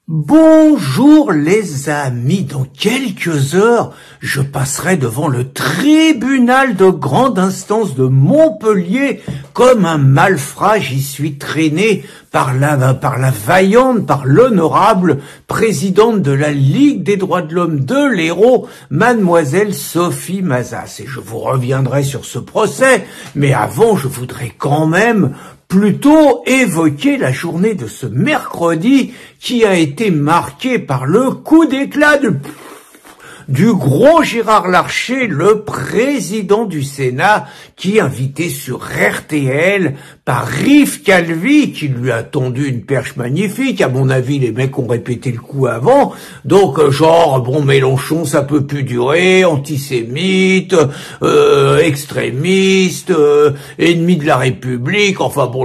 Bonjour les amis, dans quelques heures, je passerai devant le tribunal de grande instance de Montpellier. Comme un malfrat, j'y suis traîné par la vaillante, par l'honorable présidente de la Ligue des droits de l'homme de l'Hérault, mademoiselle Sophie Mazas. Et je vous reviendrai sur ce procès, mais avant, je voudrais quand même plutôt évoquer la journée de ce mercredi qui a été marquée par le coup d'éclat du gros Gérard Larcher, le président du Sénat, qui invité sur RTL par Rive Calvi, qui lui a tendu une perche magnifique. À mon avis, les mecs ont répété le coup avant. Donc, Mélenchon, ça peut plus durer, antisémite, extrémiste, ennemi de la République,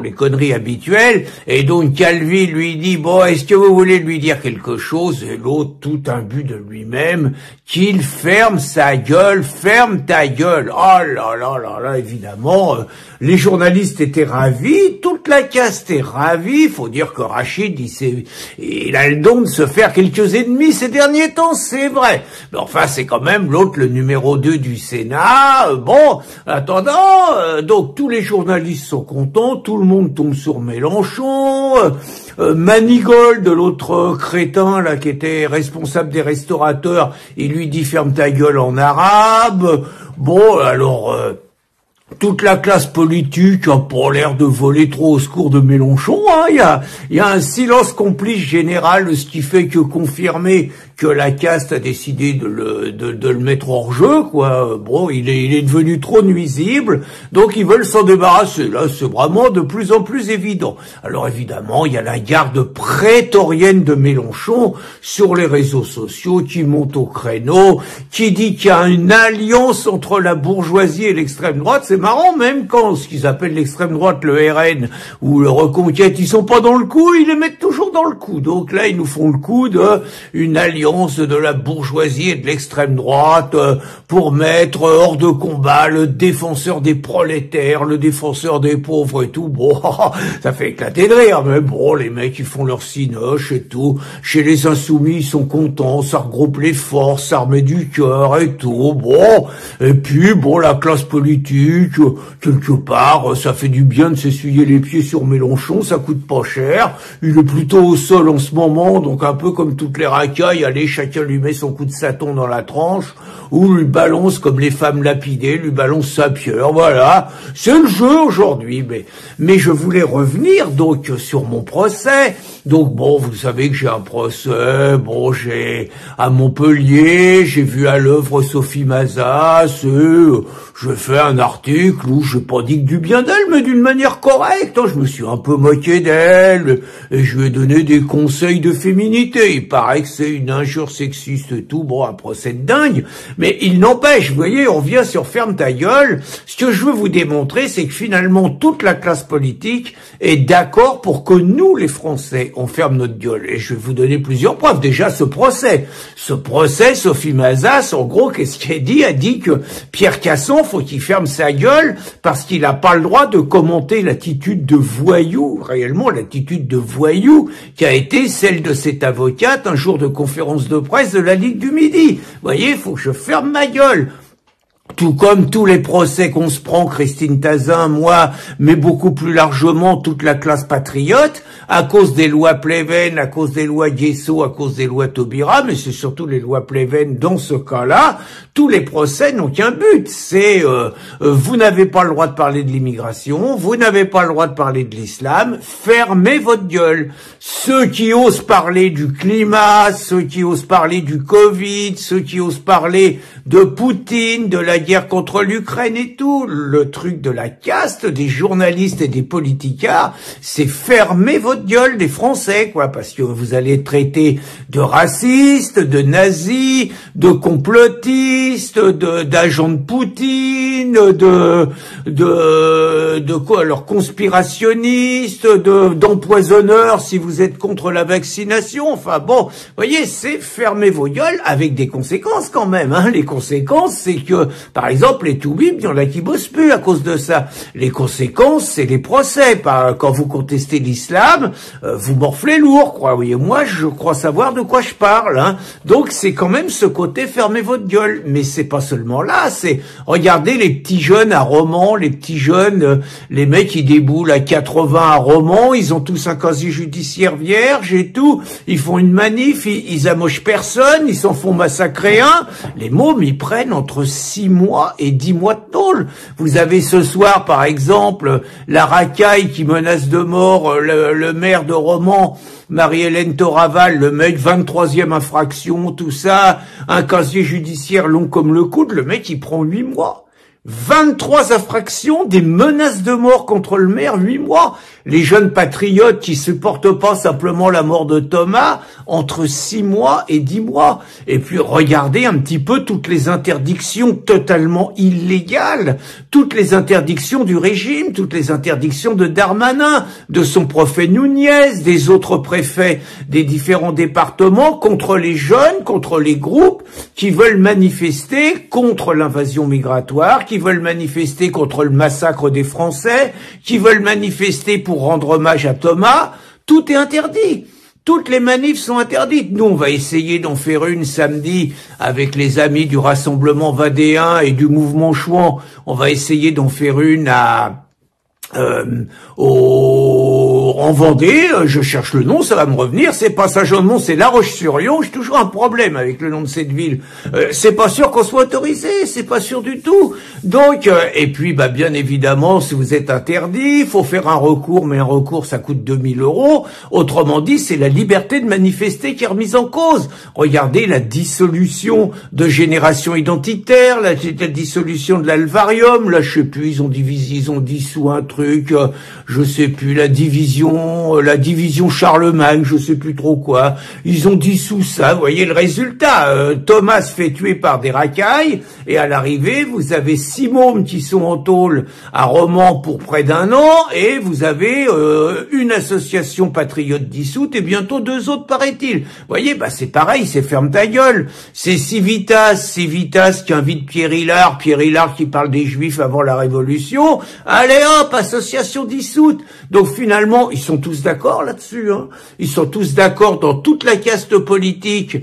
les conneries habituelles. Et donc, Calvi lui dit, est-ce que vous voulez lui dire quelque chose? Et l'autre, tout imbu de lui-même, qu'il ferme sa gueule, ferme ta gueule. Oh là là là là, évidemment, les journalistes étaient ravis, toute la caste est ravie. Il faut dire que Rachid, il a le don de se faire quelques ennemis ces derniers temps, c'est vrai. Mais enfin, c'est quand même l'autre, le numéro 2 du Sénat. Donc tous les journalistes sont contents, tout le monde tombe sur Mélenchon. Manigold, de l'autre crétin là qui était responsable des restaurateurs, il lui dit ferme ta gueule en arabe. Toute la classe politique a pas l'air de voler trop au secours de Mélenchon. Il y a un silence complice général, ce qui fait que confirmer que la caste a décidé de le mettre hors jeu, quoi. Il est devenu trop nuisible, donc ils veulent s'en débarrasser. Là, c'est vraiment de plus en plus évident. Alors évidemment, il y a la garde prétorienne de Mélenchon sur les réseaux sociaux qui monte au créneau, qui dit qu'il y a une alliance entre la bourgeoisie et l'extrême droite. C'est marrant, même quand ce qu'ils appellent l'extrême droite, le RN ou le Reconquête, ils sont pas dans le coup, ils les mettent toujours dans le coup. Donc là, ils nous font le coup d'une alliance de la bourgeoisie et de l'extrême droite pour mettre hors de combat le défenseur des prolétaires, le défenseur des pauvres et tout. Ça fait éclater de rire, mais les mecs, ils font leur cinoche et tout. Chez les insoumis, ils sont contents, ça regroupe les forces, ça remet du cœur et tout. Et puis, la classe politique, quelque part, ça fait du bien de s'essuyer les pieds sur Mélenchon, ça coûte pas cher. Il est plutôt au sol en ce moment, donc un peu comme toutes les racailles, allez, chacun lui met son coup de sâton dans la tranche, ou lui balance, comme les femmes lapidées, lui balance sa pierre, voilà. C'est le jeu aujourd'hui, mais je voulais revenir, donc, sur mon procès. Donc vous savez que j'ai un procès, j'ai à Montpellier, j'ai vu à l'œuvre Sophie Mazas, je fais un article où je pas dit que du bien d'elle, mais d'une manière correcte. Je me suis un peu moqué d'elle, et je lui ai donné des conseils de féminité. Il paraît que c'est une injure sexiste et tout, un procès de dingue. Mais il n'empêche, vous voyez, on vient sur ferme ta gueule. Ce que je veux vous démontrer, c'est que finalement, toute la classe politique est d'accord pour que nous, les Français, on ferme notre gueule. Et je vais vous donner plusieurs preuves. Déjà, ce procès, Sophie Mazas, en gros, qu'est-ce qu'elle dit? Elle dit que Pierre Casson, faut qu'il ferme sa gueule parce qu'il n'a pas le droit de commenter l'attitude de voyou, réellement l'attitude de voyou qui a été celle de cette avocate un jour de conférence de presse de la Ligue du Midi. Vous voyez, il faut que je ferme ma gueule. Tout comme tous les procès qu'on se prend, Christine Tazin, moi, mais beaucoup plus largement toute la classe patriote, à cause des lois Pleven, à cause des lois Guesso, à cause des lois Taubira, mais c'est surtout les lois Pleven dans ce cas-là. Tous les procès n'ont qu'un but, c'est vous n'avez pas le droit de parler de l'immigration, vous n'avez pas le droit de parler de l'islam, fermez votre gueule. Ceux qui osent parler du climat, ceux qui osent parler du Covid, ceux qui osent parler de Poutine, de la guerre contre l'Ukraine et tout, le truc de la caste, des journalistes et des politicards, c'est fermer votre gueule des Français, parce que vous allez être traités de racistes, de nazis, de complotistes, d'agents de Poutine, alors conspirationnistes, d'empoisonneurs si vous êtes contre la vaccination. Vous voyez, c'est fermer vos gueules avec des conséquences quand même. Les conséquences, c'est que Par exemple, les toubibs, il y en a qui bossent plus à cause de ça. Les conséquences, c'est les procès. Quand vous contestez l'islam, vous morflez lourd, quoi. Oui, moi, je crois savoir de quoi je parle, hein. Donc, c'est quand même ce côté fermez votre gueule. Mais c'est pas seulement là, c'est regardez les petits jeunes à Romans, les petits jeunes, les mecs qui déboulent à 80 à Romans, ils ont tous un casier judiciaire vierge et tout. Ils font une manif, ils amochent personne, ils s'en font massacrer un. Les mômes, ils prennent entre 6 mois et 10 mois de tôle. Vous avez ce soir, par exemple, la racaille qui menace de mort le maire de Romans, Marie-Hélène Toraval, le mec, 23e infraction, tout ça, un casier judiciaire long comme le coude, le mec, il prend 8 mois. 23 infractions, des menaces de mort contre le maire, 8 mois. Les jeunes patriotes qui supportent pas simplement la mort de Thomas, entre 6 mois et 10 mois. Et puis regardez un petit peu toutes les interdictions totalement illégales, toutes les interdictions du régime, toutes les interdictions de Darmanin, de son préfet Nunez, des autres préfets des différents départements, contre les jeunes, contre les groupes qui veulent manifester contre l'invasion migratoire, qui veulent manifester contre le massacre des Français, qui veulent manifester pour rendre hommage à Thomas. Tout est interdit. Toutes les manifs sont interdites. Nous, on va essayer d'en faire une samedi avec les amis du Rassemblement Vadéen et du Mouvement Chouan. On va essayer d'en faire une en Vendée, je cherche le nom, ça va me revenir, c'est pas Saint-Jean-de-Mont, c'est La Roche-sur-Yon, j'ai toujours un problème avec le nom de cette ville. C'est pas sûr qu'on soit autorisé, c'est pas sûr du tout. Donc, et puis, bien évidemment, si vous êtes interdit, il faut faire un recours, mais un recours, ça coûte 2000 €. Autrement dit, c'est la liberté de manifester qui est remise en cause. Regardez la dissolution de Génération Identitaire, la dissolution de l'Alvarium, là, je sais plus, ils ont dissous un truc, je sais plus, la division Charlemagne, je sais plus trop quoi. Ils ont dissous ça, vous voyez le résultat. Thomas se fait tuer par des racailles, et à l'arrivée, vous avez 6 mômes qui sont en tôle à Romans pour près d'1 an, et vous avez une association patriote dissoute, et bientôt 2 autres, paraît-il. Vous voyez, c'est pareil, c'est ferme ta gueule. C'est Civitas qui invite Pierre Hillard qui parle des Juifs avant la Révolution. Allez hop, association dissoute. Donc finalement, ils sont tous d'accord là-dessus, hein. Ils sont tous d'accord dans toute la caste politique,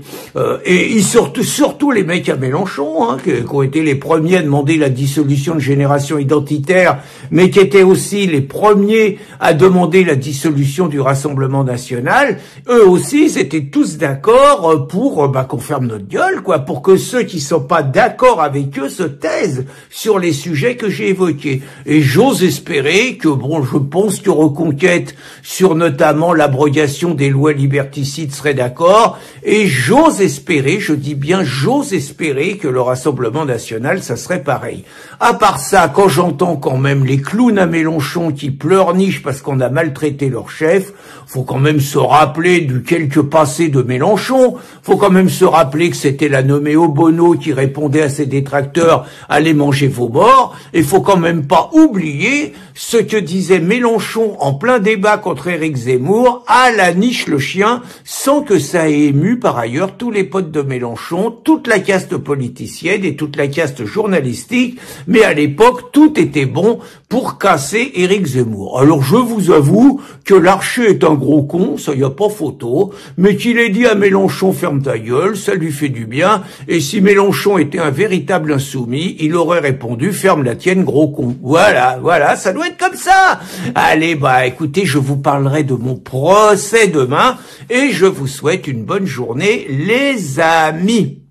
et ils surtout les mecs à Mélenchon, hein, qui ont été les premiers à demander la dissolution de Génération Identitaire, mais qui étaient aussi les premiers à demander la dissolution du Rassemblement National. Eux aussi, ils étaient tous d'accord pour qu'on ferme notre gueule, quoi, pour que ceux qui sont pas d'accord avec eux se taisent sur les sujets que j'ai évoqués. Et j'ose espérer que, je pense que Reconquête, sur notamment l'abrogation des lois liberticides, serait d'accord, et j'ose espérer, je dis bien j'ose espérer que le Rassemblement National, ça serait pareil. À part ça, quand j'entends quand même les clowns à Mélenchon qui pleurnichent parce qu'on a maltraité leur chef, faut quand même se rappeler du quelque passé de Mélenchon, faut quand même se rappeler que c'était la nommée Obono qui répondait à ses détracteurs « Allez manger vos morts », et faut quand même pas oublier ce que disait Mélenchon en plein débat contre Éric Zemmour à la niche le chien, sans que ça ait ému par ailleurs tous les potes de Mélenchon, toute la caste politicienne et toute la caste journalistique, mais à l'époque tout était bon pour casser Éric Zemmour. Alors je vous avoue que Larcher est un gros con, ça y a pas photo, mais qu'il ait dit à Mélenchon ferme ta gueule, ça lui fait du bien, et si Mélenchon était un véritable insoumis, il aurait répondu ferme la tienne gros con. Voilà, ça doit être comme ça. Allez, écoutez, je vous parlerai de mon procès demain, et je vous souhaite une bonne journée, les amis.